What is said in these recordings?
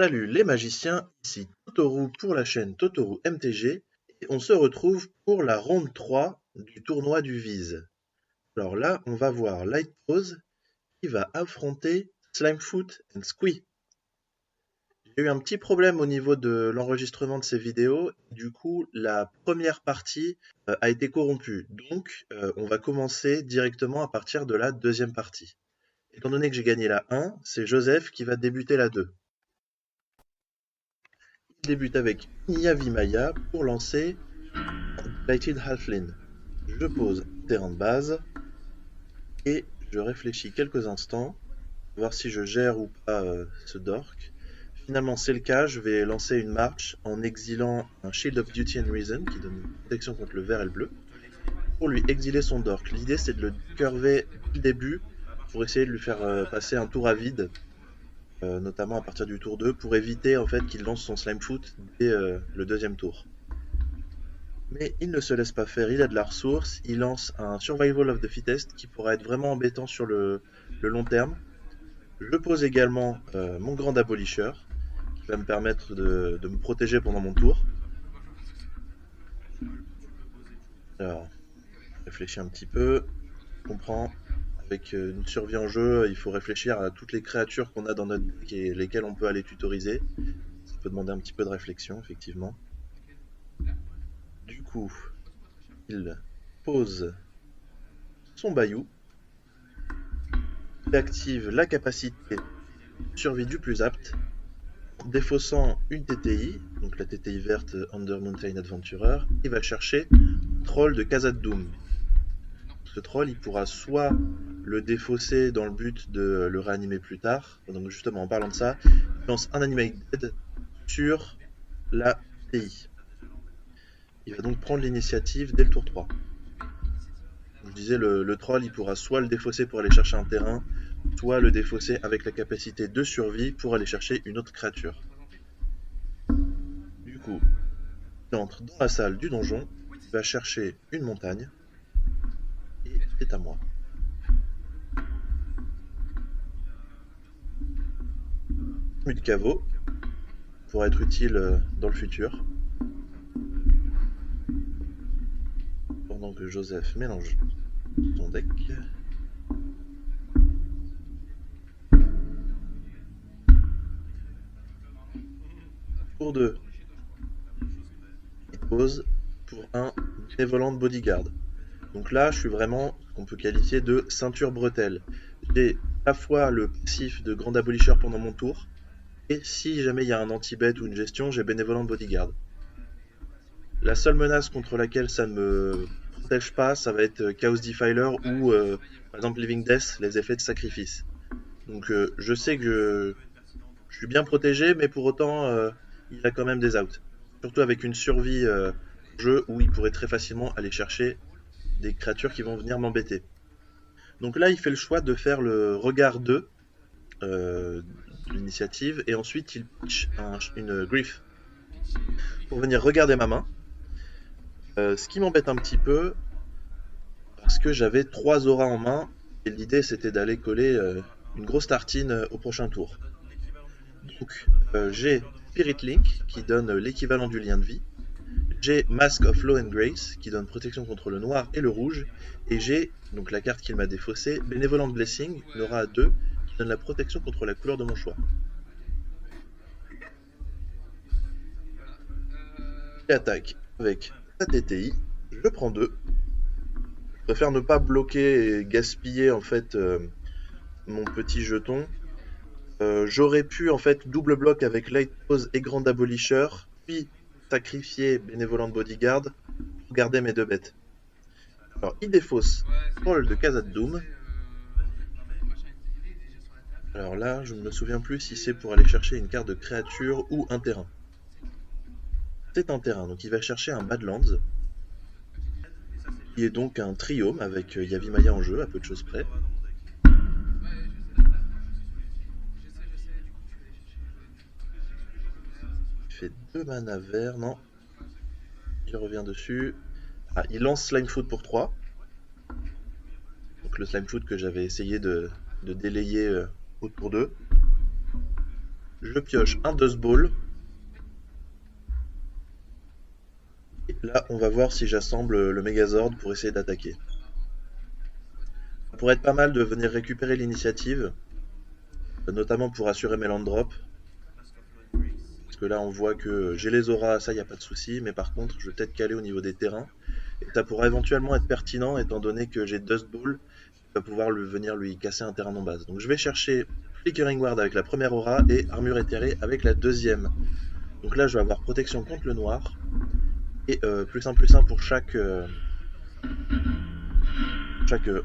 Salut les magiciens, ici Totoru pour la chaîne Totoru MTG et on se retrouve pour la ronde 3 du tournoi du Vise. Alors là, on va voir Lightpose qui va affronter Slimefoot and Squee. J'ai eu un petit problème au niveau de l'enregistrement de ces vidéos, du coup la première partie a été corrompue, donc on va commencer directement à partir de la deuxième partie. Étant donné que j'ai gagné la 1, c'est Joseph qui va débuter la 2. Il débute avec Yavimaya pour lancer Lighted Halfling. Je pose un terrain de base et je réfléchis quelques instants, voir si je gère ou pas ce dork. Finalement, c'est le cas, je vais lancer une marche en exilant un Shield of Duty and Reason qui donne une protection contre le vert et le bleu pour lui exiler son dork. L'idée c'est de le curver dès le début pour essayer de lui faire passer un tour à vide, notamment à partir du tour 2, pour éviter en fait qu'il lance son Slimefoot dès le deuxième tour. Mais il ne se laisse pas faire, il a de la ressource, il lance un Survival of the Fittest qui pourra être vraiment embêtant sur le long terme. Je pose également mon Grand Abolisher qui va me permettre de me protéger pendant mon tour. Alors, je réfléchis un petit peu, je comprends. Avec une survie en jeu, il faut réfléchir à toutes les créatures qu'on a dans notre deck et lesquelles on peut aller tutoriser. Ça peut demander un petit peu de réflexion, effectivement. Du coup, il pose son Bayou. Il active la capacité survie du plus apte, défaussant une TTI, donc la TTI verte Under Mountain Adventurer, il va chercher Troll de Khazad Dûm. Ce troll, il pourra soit le défausser dans le but de le réanimer plus tard, donc justement en parlant de ça, il lance un Animate Dead sur la TI. Il va donc prendre l'initiative dès le tour 3. Je disais, le troll, il pourra soit le défausser pour aller chercher un terrain, soit le défausser avec la capacité de survie pour aller chercher une autre créature. Du coup, il entre dans la salle du donjon, il va chercher une montagne, et c'est à moi. Mue de caveau, pour être utile dans le futur. Pendant que Joseph mélange son deck. Tour 2. Il pose pour un Benevolent Bodyguard. Donc là, je suis vraiment ce qu'on peut qualifier de ceinture bretelle. J'ai à la fois le passif de Grand Abolisher pendant mon tour, et si jamais il y a un anti-bet ou une gestion, j'ai Benevolent Bodyguard. La seule menace contre laquelle ça ne me protège pas, ça va être Chaos Defiler ou par exemple Living Death, les effets de sacrifice. Donc je sais que je suis bien protégé, mais pour autant il a quand même des outs. Surtout avec une survie jeu où il pourrait très facilement aller chercher des créatures qui vont venir m'embêter. Donc là il fait le choix de faire le regard 2 de l'initiative et ensuite il pitch une Griff pour venir regarder ma main. Ce qui m'embête un petit peu parce que j'avais 3 auras en main et l'idée c'était d'aller coller une grosse tartine au prochain tour. Donc j'ai Spirit Link qui donne l'équivalent du lien de vie, j'ai Mask of Law and Grace qui donne protection contre le noir et le rouge, et j'ai, donc la carte qu'il m'a défaussée, Benevolent Blessing, une aura à 2, qui donne la protection contre la couleur de mon choix. Il attaque avec sa TTI, je prends 2. Je préfère ne pas bloquer et gaspiller en fait mon petit jeton. J'aurais pu en fait double bloc avec Lightpose et Grand Abolisher, puis sacrifier Benevolent Bodyguard pour garder mes 2 bêtes. Alors il défausse Troll de Khazad Dûm. Alors là, je ne me souviens plus si c'est pour aller chercher une carte de créature ou un terrain. C'est un terrain, donc il va chercher un Badlands, qui est donc un triome avec Yavimaya en jeu, à peu de choses près. Il fait 2 mana verts, non. Il revient dessus. Ah, il lance Slimefoot pour 3. Donc le Slimefoot que j'avais essayé de délayer au tour 2. Je pioche un Dust Ball. Et là, on va voir si j'assemble le Megazord pour essayer d'attaquer. Ça pourrait être pas mal de venir récupérer l'initiative, notamment pour assurer mes land drops. Parce que là, on voit que j'ai les auras, ça, il n'y a pas de souci. Mais par contre, je vais peut-être caler au niveau des terrains. Et ça pourrait éventuellement être pertinent, étant donné que j'ai Dust Ball, qui va pouvoir venir lui casser un terrain non base. Donc je vais chercher Flickering Ward avec la première aura et Armure éthérée avec la deuxième. Donc là, je vais avoir protection contre le noir. Et plus un pour chaque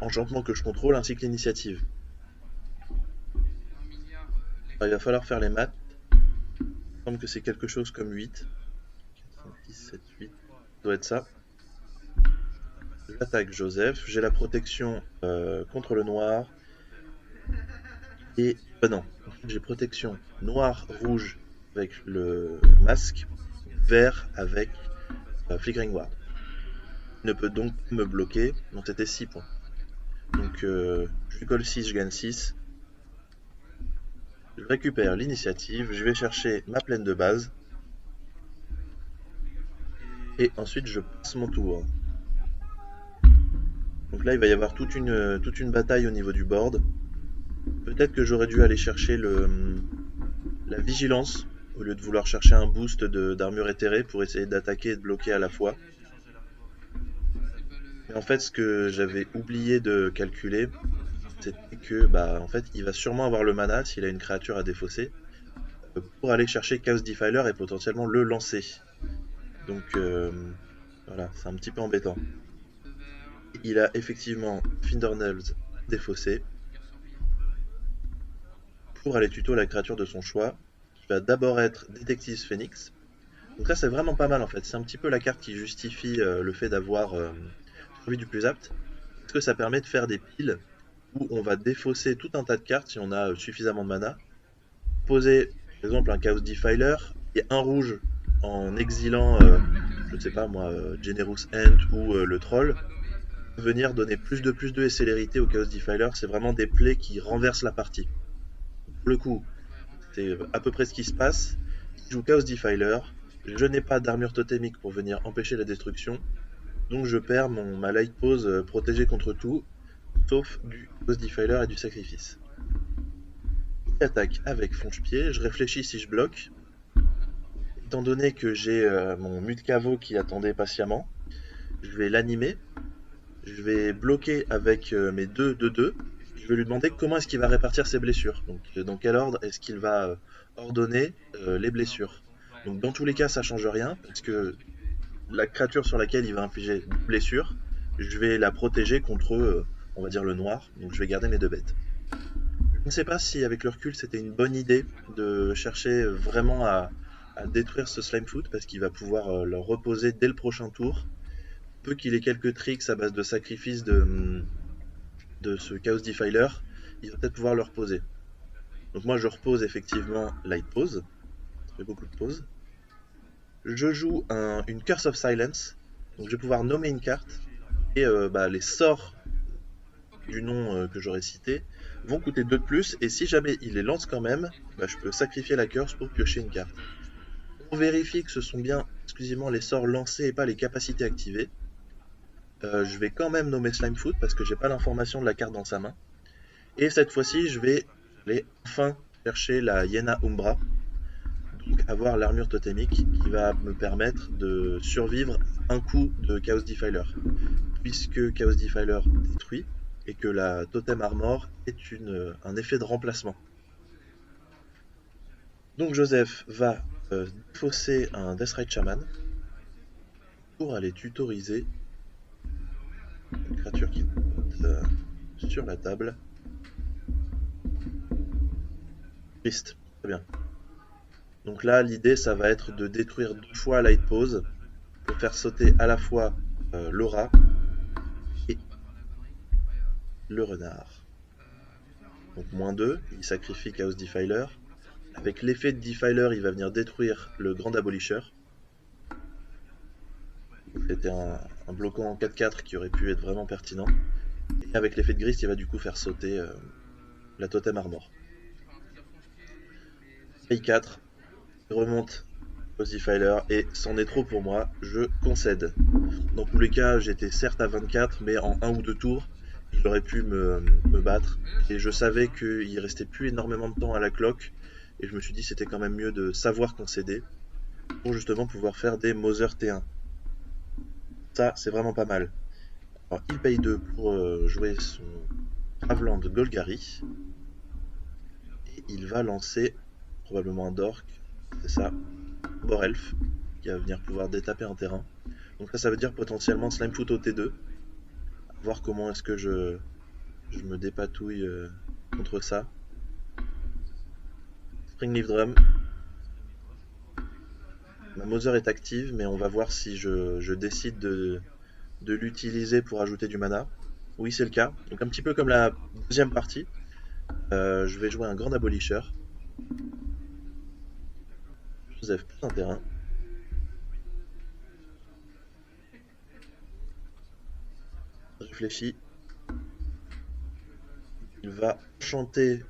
enchantement que je contrôle, ainsi que l'initiative. Il va falloir faire les maths. Il me semble que c'est quelque chose comme 8. 4, 5, 6, 7, 8. Ça doit être ça. J'attaque Joseph. J'ai la protection contre le noir. Et... non. J'ai protection noir, rouge avec le masque. Vert avec Flickering Ward. Il ne peut donc me bloquer. Donc c'était 6 points. Donc je lui colle 6, je gagne 6. Je récupère l'initiative, je vais chercher ma plaine de base. Et ensuite je passe mon tour. Donc là il va y avoir toute une bataille au niveau du board. Peut-être que j'aurais dû aller chercher la vigilance au lieu de vouloir chercher un boost d'armure éthérée pour essayer d'attaquer et de bloquer à la fois. Mais en fait ce que j'avais oublié de calculer, c'était que en fait il va sûrement avoir le mana s'il a une créature à défausser pour aller chercher Chaos Defiler et potentiellement le lancer. Donc voilà, c'est un petit peu embêtant. Il a effectivement Findernails défaussé pour aller tuto la créature de son choix, qui va d'abord être Detective Phoenix. Donc là c'est vraiment pas mal en fait, c'est un petit peu la carte qui justifie le fait d'avoir celui du plus apte, parce que ça permet de faire des piles où on va défausser tout un tas de cartes si on a suffisamment de mana, poser par exemple un Chaos Defiler et un rouge en exilant, je ne sais pas moi, Generous Ant ou le Troll, venir donner plus de et célérité au Chaos Defiler, c'est vraiment des plays qui renversent la partie. Pour le coup, c'est à peu près ce qui se passe. Je joue Chaos Defiler, je n'ai pas d'armure totémique pour venir empêcher la destruction, donc je perds ma light pose protégée contre tout, sauf du Chaos Defiler et du sacrifice. J'attaque avec Fonche-Pied, je réfléchis si je bloque. Étant donné que j'ai mon Mute Caveau qui attendait patiemment, je vais l'animer. Je vais bloquer avec mes 2-2-2. Je vais lui demander comment est-ce qu'il va répartir ses blessures. Donc dans quel ordre est-ce qu'il va ordonner les blessures. Donc dans tous les cas ça change rien parce que la créature sur laquelle il va infliger des blessures, je vais la protéger contre on va dire le noir. Donc je vais garder mes 2 bêtes. Je ne sais pas si avec le recul c'était une bonne idée de chercher vraiment à détruire ce Slimefoot parce qu'il va pouvoir le reposer dès le prochain tour. Peu qu'il ait quelques tricks à base de sacrifice de ce Chaos Defiler, il va peut-être pouvoir le reposer. Donc moi je repose effectivement Light Pose, ça fait beaucoup de pauses. Je joue une Curse of Silence, donc je vais pouvoir nommer une carte, et les sorts du nom que j'aurais cité vont coûter 2 de plus, et si jamais il les lance quand même, je peux sacrifier la curse pour piocher une carte. On vérifie que ce sont bien exclusivement les sorts lancés et pas les capacités activées. Je vais quand même nommer Slimefoot parce que j'ai pas l'information de la carte dans sa main. Et cette fois-ci, je vais aller enfin chercher la Hyena Umbra, donc avoir l'armure totémique qui va me permettre de survivre un coup de Chaos Defiler. Puisque Chaos Defiler détruit et que la Totem Armor est un effet de remplacement. Donc Joseph va défausser un Deathrite Shaman pour aller tutoriser une créature qui est sur la table. Triste, très bien. Donc là, l'idée, ça va être de détruire 2 fois Light Pose pour faire sauter à la fois l'aura et le renard. Donc moins 2, il sacrifie Chaos Defiler. Avec l'effet de Defiler, il va venir détruire le Grand Abolisher. C'était un bloquant en 4-4 qui aurait pu être vraiment pertinent. Et avec l'effet de Grist, il va du coup faire sauter la Totem Armor. paye 4, il remonte au Defiler et c'en est trop pour moi, je concède. Dans tous les cas, j'étais certes à 24, mais en un ou deux tours, il aurait pu me battre. Et je savais qu'il restait plus énormément de temps à la cloque, et je me suis dit c'était quand même mieux de savoir concéder pour justement pouvoir faire des Mother T1. Ça, c'est vraiment pas mal. Alors, il paye 2 pour jouer son Traveland Golgari, et il va lancer probablement un Dork, c'est ça, Borelf, qui va venir pouvoir détaper un terrain. Donc ça veut dire potentiellement Slimefoot au T2. Voir comment est-ce que je me dépatouille contre ça. Springleaf Drum. Ma Mother est active, mais on va voir si je décide de l'utiliser pour ajouter du mana. Oui, c'est le cas. Donc un petit peu comme la deuxième partie. Je vais jouer un Grand Abolisher. Joseph plus un terrain. Réfléchit. Il va chanter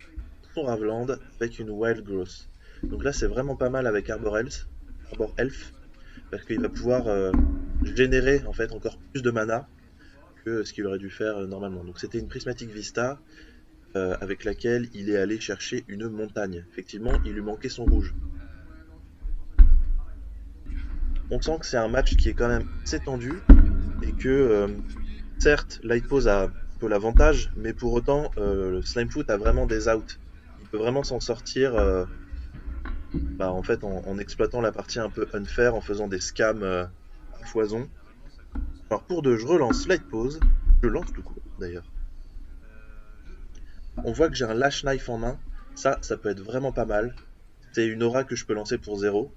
son Raveland avec une Wild Growth. Donc là, c'est vraiment pas mal avec Arbor Elf, parce qu'il va pouvoir générer en fait encore plus de mana que ce qu'il aurait dû faire normalement. Donc c'était une Prismatic Vista avec laquelle il est allé chercher une montagne. Effectivement, il lui manquait son rouge. On sent que c'est un match qui est quand même assez tendu et que certes, Lightpose a un peu l'avantage, mais pour autant, Slimefoot a vraiment des outs. Il peut vraiment s'en sortir en fait, en exploitant la partie un peu unfair, en faisant des scams à foison. Alors pour 2, je relance Lightpose. Je lance tout court d'ailleurs. On voit que j'ai un Lash Knife en main. Ça peut être vraiment pas mal. C'est une aura que je peux lancer pour 0.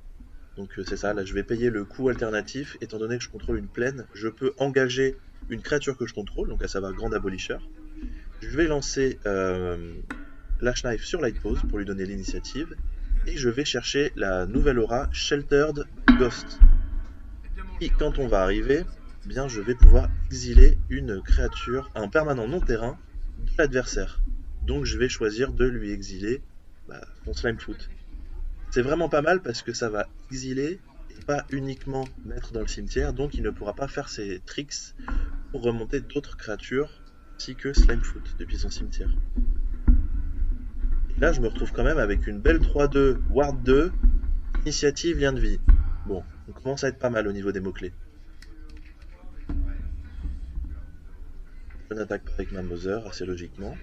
Donc c'est ça, là je vais payer le coût alternatif. Étant donné que je contrôle une plaine, je peux engager une créature que je contrôle, donc à savoir Grand Abolisher. Je vais lancer Lash Knife sur Lightpose pour lui donner l'initiative. Et je vais chercher la nouvelle aura Sheltered Ghost. Et quand on va arriver, eh bien je vais pouvoir exiler une créature, un permanent non-terrain de l'adversaire. Donc je vais choisir de lui exiler son Slimefoot. C'est vraiment pas mal parce que ça va exiler et pas uniquement mettre dans le cimetière, donc il ne pourra pas faire ses tricks pour remonter d'autres créatures ainsi que Slimefoot depuis son cimetière. Et là je me retrouve quand même avec une belle 3-2, Ward 2, initiative, lien de vie. Bon, on commence à être pas mal au niveau des mots-clés. Je n'attaque pas avec ma Mother, assez logiquement.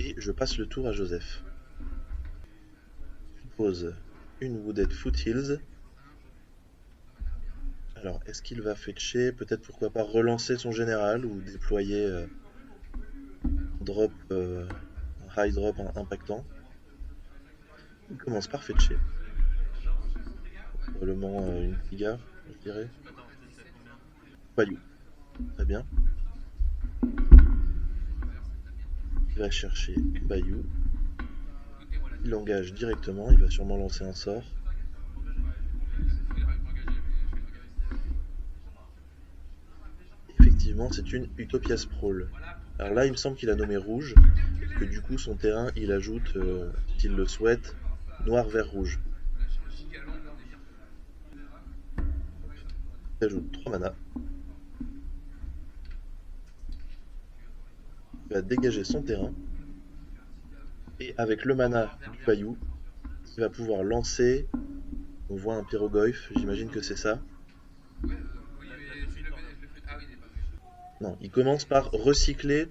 Et je passe le tour à Joseph. Je pose une Wooded Foothills. Alors, est-ce qu'il va fetcher? Peut-être pourquoi pas relancer son général ou déployer un drop, un high drop impactant. Il commence par fetcher. Probablement une Tiga, je dirais. Bayou. Très bien. Il va chercher Bayou. Il engage directement, il va sûrement lancer un sort. Effectivement, c'est une Utopia Sprawl. Alors là, il me semble qu'il a nommé rouge, et que du coup, son terrain, il ajoute, s'il le souhaite, noir, vert, rouge. Il ajoute 3 mana. Il va dégager son terrain. Et avec le mana du Bayou, il va pouvoir lancer. On voit un Pyroglyph, j'imagine que c'est ça. Non, il commence par recycler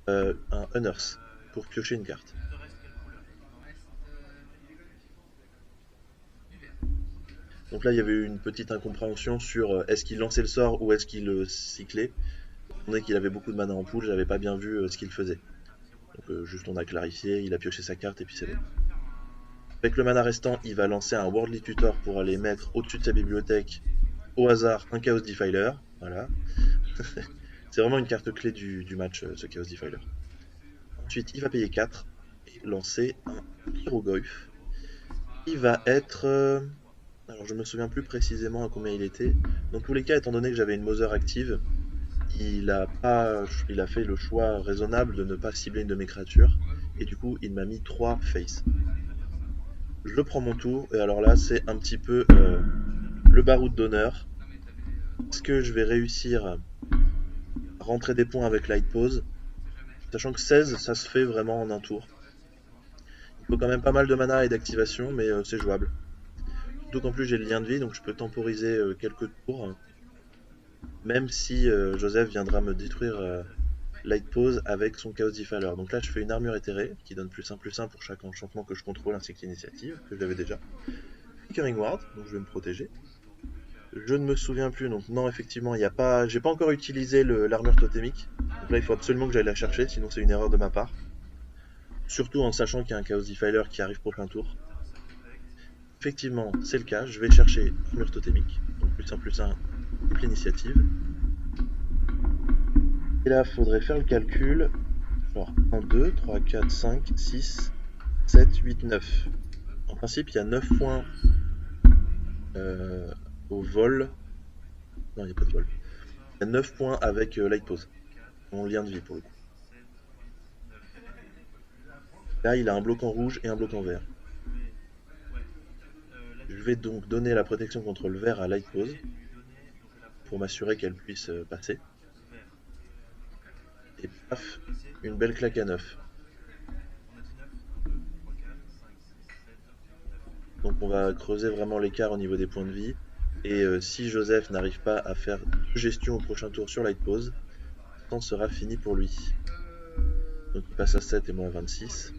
un Unearth pour piocher une carte. Donc là, il y avait eu une petite incompréhension sur est-ce qu'il lançait le sort ou est-ce qu'il le cyclait. On voit qu'il avait beaucoup de mana en pool, j'avais pas bien vu ce qu'il faisait. Donc juste on a clarifié, il a pioché sa carte et puis c'est bon. Avec le mana restant, il va lancer un Worldly Tutor pour aller mettre au-dessus de sa bibliothèque, au hasard, un Chaos Defiler. Voilà. C'est vraiment une carte clé du match, ce Chaos Defiler. Ensuite, il va payer 4 et lancer un Pyroglyph. Il va être... alors je me souviens plus précisément à combien il était. Dans tous les cas, étant donné que j'avais une Mother active, il a fait le choix raisonnable de ne pas cibler une de mes créatures. Et du coup, il m'a mis 3 face. je prends mon tour, et alors là, c'est un petit peu le baroud d'honneur. Est-ce que je vais réussir à rentrer des points avec Light Pose? Sachant que 16, ça se fait vraiment en un tour. Il faut quand même pas mal de mana et d'activation, mais c'est jouable. Surtout qu'en plus j'ai le lien de vie, donc je peux temporiser quelques tours, même si Joseph viendra me détruire Light Pose avec son Chaos Defiler. Donc là je fais une armure éthérée, qui donne +1/+1 pour chaque enchantement que je contrôle, ainsi que l'initiative, que j'avais déjà. Flickering Ward, donc je vais me protéger. Je ne me souviens plus, donc non, effectivement, il y a pas, j'ai pas encore utilisé l'armure totémique. Donc là il faut absolument que j'aille la chercher, sinon c'est une erreur de ma part. Surtout en sachant qu'il y a un Chaos Defiler qui arrive prochain tour. Effectivement, c'est le cas, je vais chercher armure totémique, donc +1/+1, triple initiative. Et là, il faudrait faire le calcul. Genre 1, 2, 3, 4, 5, 6, 7, 8, 9. En principe, il y a 9 points au vol. Non, il n'y a pas de vol. Il y a 9 points avec Light Pose, mon lien de vie pour le coup. Là, il a un bloc en rouge et un bloc en vert. Je vais donc donner la protection contre le vert à Light Pose pour m'assurer qu'elle puisse passer. Et paf, une belle claque à 9. Donc on va creuser vraiment l'écart au niveau des points de vie. Et si Joseph n'arrive pas à faire de gestion au prochain tour sur Light Pose, le temps sera fini pour lui. Donc il passe à 7 et moi à 26.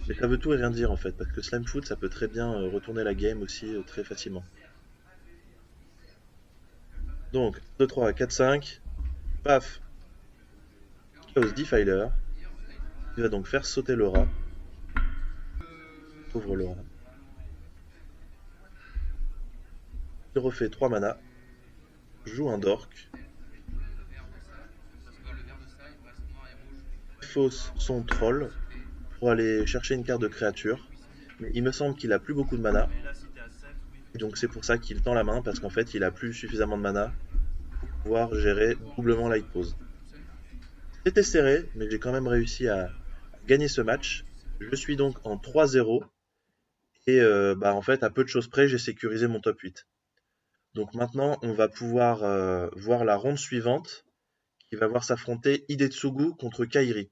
Mais ça veut tout et rien dire en fait, parce que Slime Foot ça peut très bien retourner la game aussi très facilement. Donc 2, 3, 4, 5. Paf, Chaos Defiler. Il va donc faire sauter Laura. Pauvre Laura. Il refait 3 mana. Joue un Dork. Fausse son troll pour aller chercher une carte de créature. Mais il me semble qu'il a plus beaucoup de mana. Et donc c'est pour ça qu'il tend la main, parce qu'en fait il a plus suffisamment de mana pour pouvoir gérer doublement Light Pose. C'était serré, mais j'ai quand même réussi à gagner ce match. Je suis donc en 3-0. Et en fait, à peu de choses près, j'ai sécurisé mon top 8. Donc maintenant, on va pouvoir voir la ronde suivante, qui va voir s'affronter Hidetsugu contre Kairi.